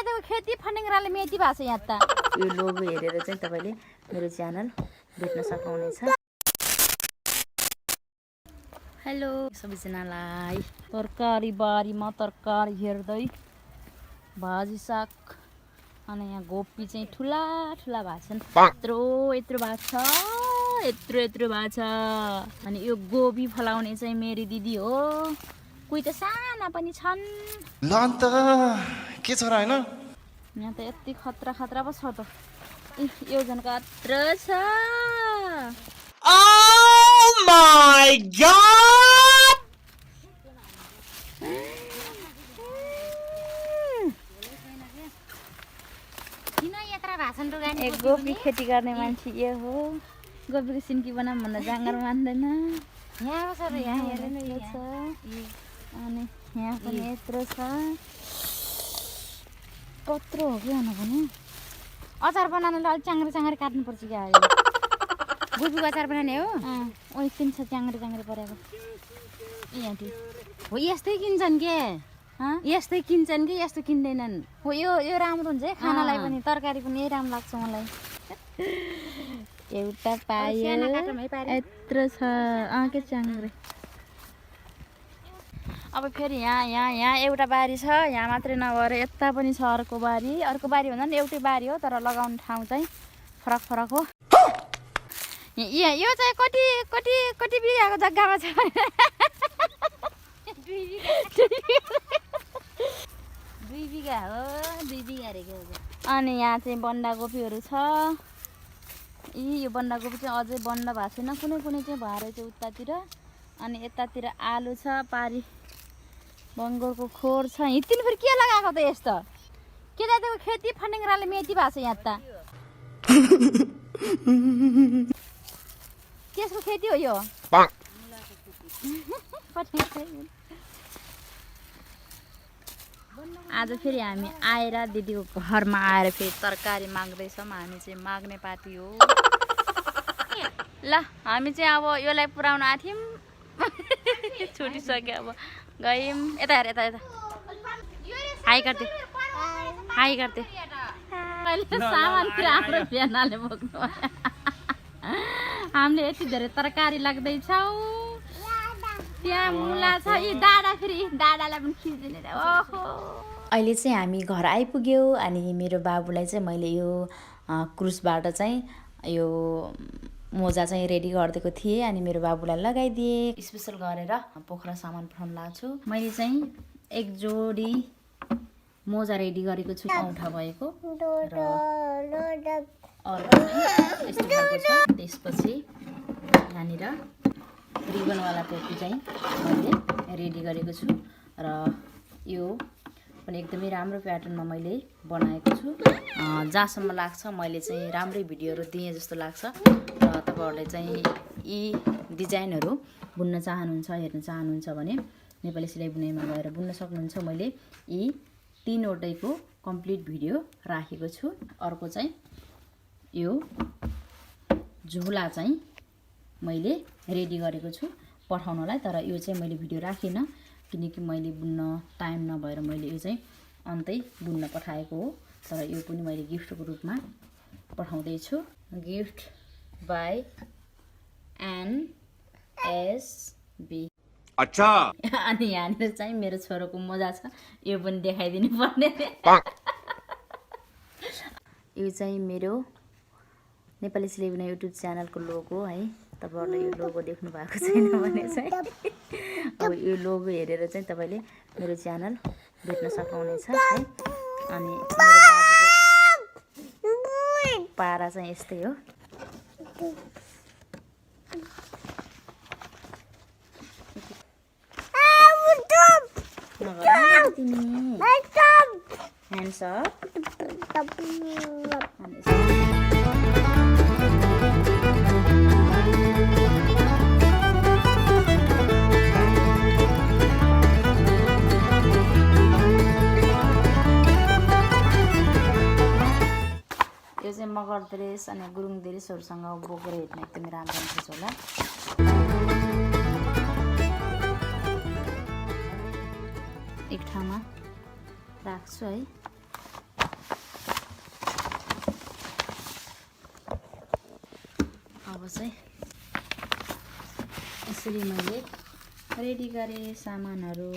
जातिको खेती फन्डिङ राले मेटी भएको छ यहाँ त। यो लोगो हेरेर चाहिँ तपाईले मेरो च्यानल भेट्न सक्नुहुनेछ। हेलो सबैजनालाई, तरकारी बारीमा तरकारी हेर्दै भाजी साग अनि यहाँ गोपी चाहिँ ठुला ठुला भएको छन्। यत्रो यत्रो भएको छ, यत्रो यत्रो भएको छ। अनि यो गोबी फलाउने चाहिँ मेरी दिदी हो। कोही त साना पनि छन्। ल अन्त के छ र हैन? यहाँ त यति खतरा खतरा पो छ त। यो झन् खतरा छ। Oh my god! किन यत्रा भाषण रुगानी? एक गोपी खेती गर्ने मान्छे यो हो। गोपीको सिन्की बनाऊँ भन्दा जाँगर मान्दैन। यहाँ सर यहाँ हेर्नु यो छ। अनि यहाँ पनि यत्रो छ। कत्रो हो कि भने अचार बनाउनलाई अलिक चाङ्ग्रे चाङ्ग्रे काट्नुपर्छ क्या। गोबीको अचार बनाउने हो? ओइ किन छ चाङ्ग्रे चाङ्ग्रे परेको। यहाँ हो यस्तै किन्छन् के? यस्तै किन्छन् कि यस्तो किन्दैनन्? हो यो राम्रो हुन्छ है खानालाई पनि, तरकारी पनि यही राम्रो लाग्छ मलाई। एउटा पायो यत्रो छ। के चाङ्ग्रे। अब फेरि यहाँ एउटा बारी छ। यहाँ मात्रै नभएर यता पनि छ अर्को बारी। अर्को बारी भन्दा नि एउटै बारी हो, तर लगाउने ठाउँ चाहिँ फरक फरक हो। यो चाहिँ कति कति कति बिघाको जग्गामा छ? 2 बिघा हो, 2 बिघा रहेको। अनि यहाँ चाहिँ बन्दाकोपीहरू छ। यो बन्दाकोपी चाहिँ अझै बन्द भएको छैन, कुनै कुनै चाहिँ भएर चाहिँ उतातिर। अनि यतातिर आलु छ, पारी बङ्गोरको खोर छ। हिँड्नु फेरि के लगाएको त यस्तो? के जातिको खेती फन्डिङ राले मेटी भएको छ यहाँ त। केसको खेती हो यो? आज फेरि हामी आएर दिदीको घरमा आएर फेरि तरकारी माग्दैछौँ। हामी चाहिँ माग्ने पार्टी हो। ल हामी चाहिँ अब यसलाई पुऱ्याउन आथ्यौँ। छुटिसक्यो अब गयौँ। यता हेर, यता यता हाई गर्दै, हाई गर्दै। मैले सामान फेरि हाम्रो बिहानले बोक्नु। हामीले यति धेरै तरकारी लाग्दैछौँ। त्यहाँ मुला छ। यी डाँडा फेरि डाँडालाई पनि खिचिदिने। ओहो अहिले चाहिँ हामी घर आइपुग्यौँ। अनि मेरो बाबुलाई चाहिँ मैले यो क्रुसबाट चाहिँ यो मोजा चाहिँ रेडी गरिदिएको थिएँ। अनि मेरो बाबुलाई लगाइदिएँ। स्पेसल गरेर पोखरा सामान पठाउन लाग्छु। मैले चाहिँ एक जोडी मोजा रेडी गरेको छु, औँठा भएको। र अर्को चाहिँ यस्तो खालको छ। त्यसपछि यहाँनिर रिबनवाला टोपी चाहिँ मैले रेडी गरेको छु। र यो पनि एकदमै राम्रो प्याटर्नमा मैले बनाएको छु। जहाँसम्म लाग्छ मैले चाहिँ राम्रै भिडियोहरू दिएँ जस्तो लाग्छ। र तपाईँहरूले चाहिँ यी डिजाइनहरू बुन्न चाहनुहुन्छ, हेर्न चाहनुहुन्छ भने नेपाली सिलाइ बुनाइमा गएर बुन्न सक्नुहुन्छ। मैले यी 3वटैको कम्प्लिट भिडियो राखेको छु। अर्को चाहिँ यो झोला चाहिँ मैले रेडी गरेको छु पठाउनलाई। तर यो चाहिँ मैले भिडियो राखिनँ किनकि मैले बुन्न टाइम नभएर मैले यो चाहिँ अन्तै बुन्न पठाएको हो। तर यो पनि मैले गिफ्टको रूपमा पठाउँदैछु। Gift by NSB। अच्छा। अनि यहाँनिर चाहिँ मेरो छोरोको मोजा छ। यो पनि देखाइदिनु पर्ने। यो चाहिँ मेरो नेपाली सिलाइ बुनाइ युट्युब च्यानलको लोगो है। तपाईँहरूले यो लोगो देख्नु भएको छैन भने चाहिँ अब यो लोगो हेरेर चाहिँ तपाईँले मेरो च्यानल भेट्न सक्नुहुनेछ है। अनि मेरो बाबुको पारा चाहिँ यस्तै हो। Hands up. यो चाहिँ मगर ड्रेस अनि गुरुङ ड्रेसहरूसँग बोकेर हेर्न एकदमै राम्रो हुन्छ होला। एक ठाउँमा राख्छु है। अब चाहिँ यसरी मैले रेडी गरेँ सामानहरू।